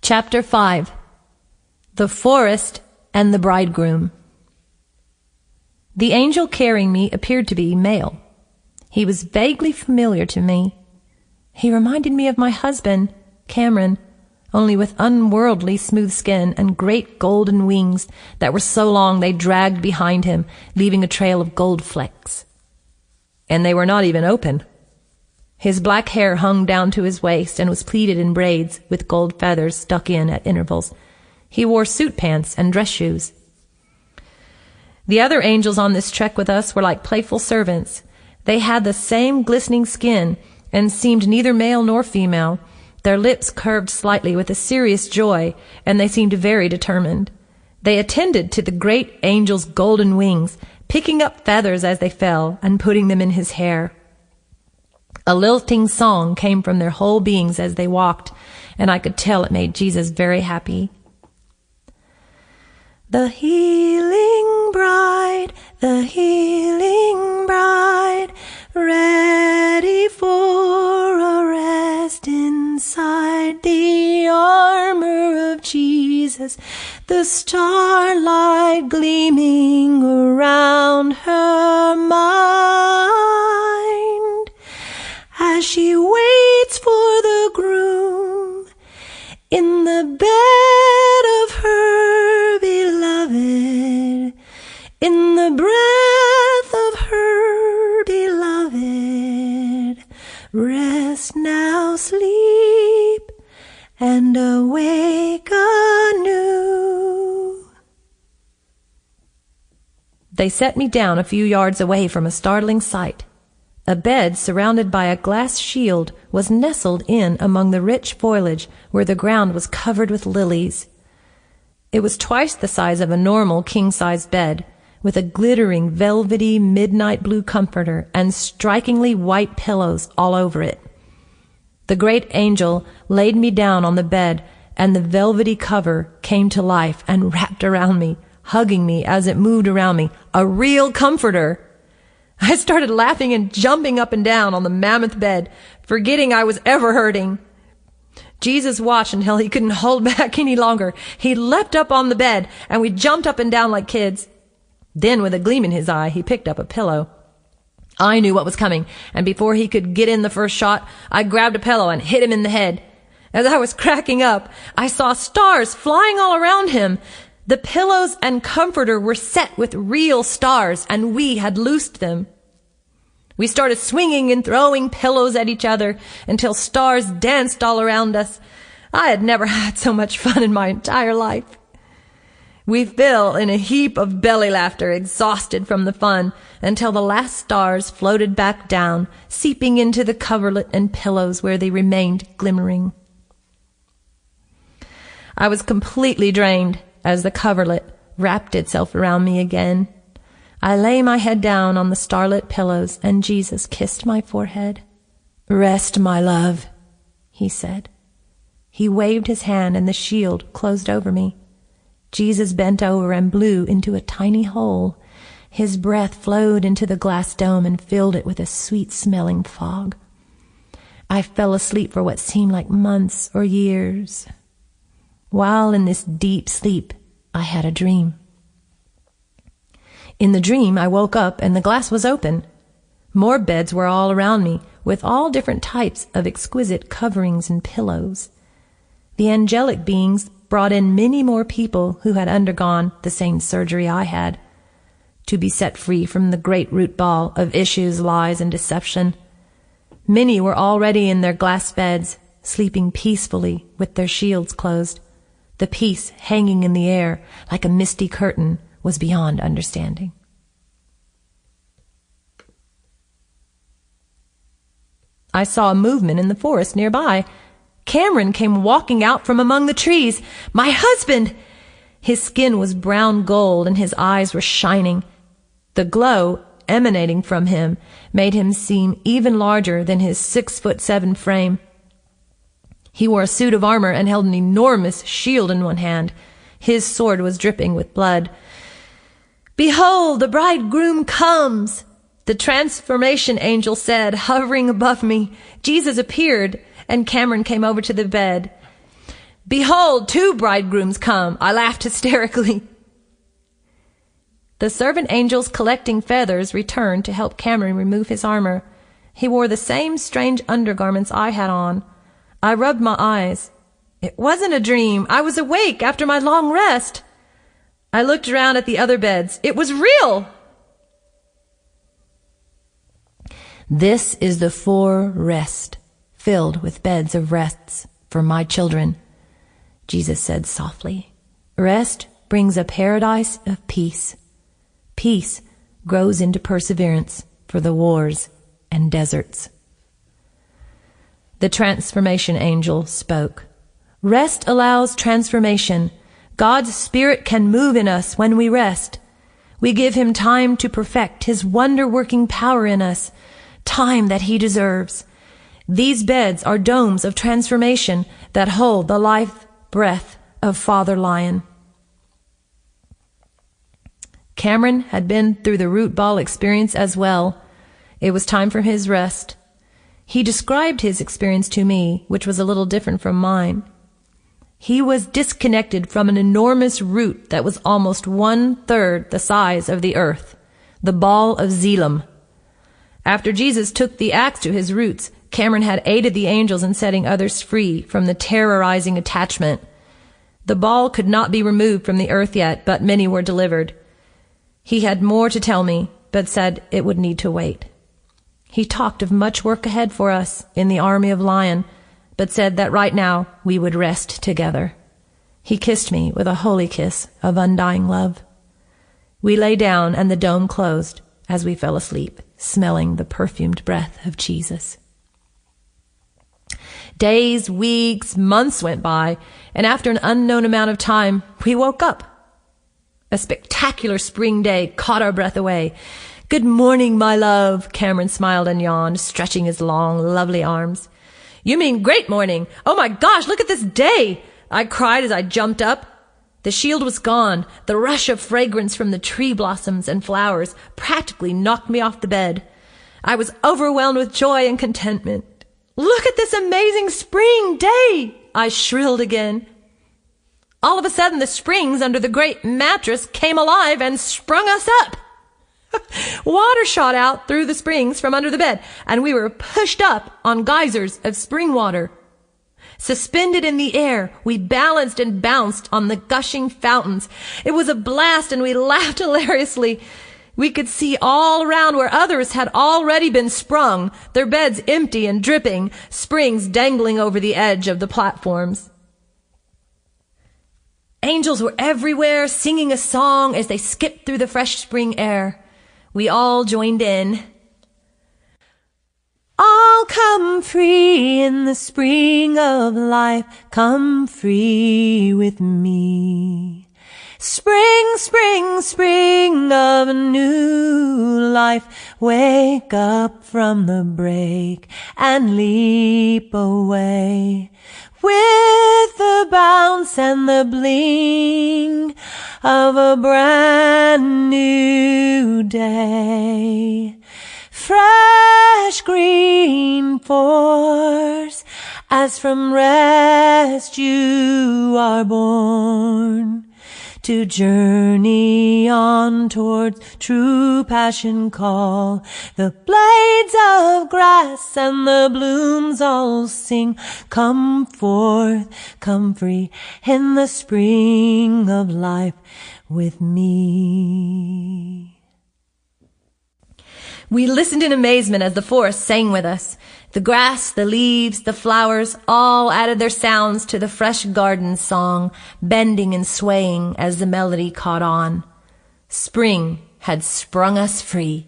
Chapter 5. The Forest and the Bridegroom. The angel carrying me appeared to be male. He was vaguely familiar to me. He reminded me of my husband, Cameron, only with unworldly smooth skin and great golden wings that were so long they dragged behind him, leaving a trail of gold flecks. And they were not even open. His black hair hung down to his waist and was pleated in braids with gold feathers stuck in at intervals. He wore suit pants and dress shoes. The other angels on this trek with us were like playful servants. They had the same glistening skin and seemed neither male nor female. Their lips curved slightly with a serious joy, and they seemed very determined. They attended to the great angel's golden wings, picking up feathers as they fell and putting them in his hair. A lilting song came from their whole beings as they walked, and I could tell it made Jesus very happy. The healing bride, ready for a rest inside the armor of Jesus, the starlight gleaming around her mind, as she waits for the groom in the bed of her beloved, in the breath of her beloved. Rest now, sleep, and awake anew. They set me down a few yards away from a startling sight. A bed surrounded by a glass shield was nestled in among the rich foliage where the ground was covered with lilies. It was twice the size of a normal king-size bed, with a glittering velvety midnight blue comforter and strikingly white pillows all over it. The great angel laid me down on the bed, and the velvety cover came to life and wrapped around me, hugging me as it moved around me. A real comforter! I started laughing and jumping up and down on the mammoth bed, forgetting I was ever hurting. Jesus watched until he couldn't hold back any longer. He leapt up on the bed, and we jumped up and down like kids. Then, with a gleam in his eye, he picked up a pillow. I knew what was coming, and before he could get in the first shot, I grabbed a pillow and hit him in the head. As I was cracking up, I saw stars flying all around him. The pillows and comforter were set with real stars, and we had loosed them. We started swinging and throwing pillows at each other until stars danced all around us. I had never had so much fun in my entire life. We fell in a heap of belly laughter, exhausted from the fun, until the last stars floated back down, seeping into the coverlet and pillows where they remained glimmering. I was completely drained as the coverlet wrapped itself around me again. I lay my head down on the starlit pillows, and Jesus kissed my forehead. "Rest, my love," he said. He waved his hand, and the shield closed over me. Jesus bent over and blew into a tiny hole. His breath flowed into the glass dome and filled it with a sweet-smelling fog. I fell asleep for what seemed like months or years. While in this deep sleep, I had a dream. In the dream, I woke up and the glass was open. More beds were all around me, with all different types of exquisite coverings and pillows. The angelic beings brought in many more people who had undergone the same surgery I had, to be set free from the great root ball of issues, lies, and deception. Many were already in their glass beds, sleeping peacefully with their shields closed. The peace hanging in the air like a misty curtain was beyond understanding. I saw a movement in the forest nearby. Cameron came walking out from among the trees. My husband! His skin was brown gold and his eyes were shining. The glow emanating from him made him seem even larger than his 6'7" frame. He wore a suit of armor and held an enormous shield in one hand. His sword was dripping with blood. "Behold, the bridegroom comes!" The transformation angel said, hovering above me. Jesus appeared, and Cameron came over to the bed. "Behold, 2 bridegrooms come," I laughed hysterically. The servant angels collecting feathers returned to help Cameron remove his armor. He wore the same strange undergarments I had on. I rubbed my eyes. It wasn't a dream. I was awake after my long rest. I looked around at the other beds. It was real! This is the forest, filled with beds of rests for my children, Jesus said softly. Rest brings a paradise of peace. Peace grows into perseverance for the wars and deserts. The transformation angel spoke. Rest allows transformation. God's Spirit can move in us when we rest. We give him time to perfect his wonder-working power in us, time that he deserves. These beds are domes of transformation that hold the life breath of Father Lyon. Cameron had been through the root ball experience as well. It was time for his rest. He described his experience to me, which was a little different from mine. He was disconnected from an enormous root that was almost 1/3 the size of the earth, the ball of Zelam. After Jesus took the axe to his roots, Cameron had aided the angels in setting others free from the terrorizing attachment. The ball could not be removed from the earth yet, but many were delivered. He had more to tell me, but said it would need to wait. He talked of much work ahead for us in the army of Lion, but said that right now we would rest together. He kissed me with a holy kiss of undying love. We lay down and the dome closed as we fell asleep, smelling the perfumed breath of Jesus. Days, weeks, months went by, and after an unknown amount of time, we woke up. A spectacular spring day caught our breath away. "Good morning, my love," Cameron smiled and yawned, stretching his long, lovely arms. "You mean great morning. Oh my gosh, look at this day," I cried as I jumped up. The shield was gone. The rush of fragrance from the tree blossoms and flowers practically knocked me off the bed. I was overwhelmed with joy and contentment. "Look at this amazing spring day," I shrilled again. All of a sudden, the springs under the great mattress came alive and sprung us up. Water shot out through the springs from under the bed, and we were pushed up on geysers of spring water. Suspended in the air, we balanced and bounced on the gushing fountains. It was a blast, and we laughed hilariously. We could see all around where others had already been sprung, their beds empty and dripping, springs dangling over the edge of the platforms. Angels were everywhere, singing a song as they skipped through the fresh spring air. We all joined in. All come free in the spring of life, come free with me. Spring, spring, spring of a new life, wake up from the break and leap away. With the bounce and the bling of a brand new day. Fresh green force, as from rest you are born, to journey on towards true passion call. The blades of grass and the blooms all sing, come forth, come free in the spring of life with me. We listened in amazement as the forest sang with us. The grass, the leaves, the flowers all added their sounds to the fresh garden song, bending and swaying as the melody caught on. Spring had sprung us free.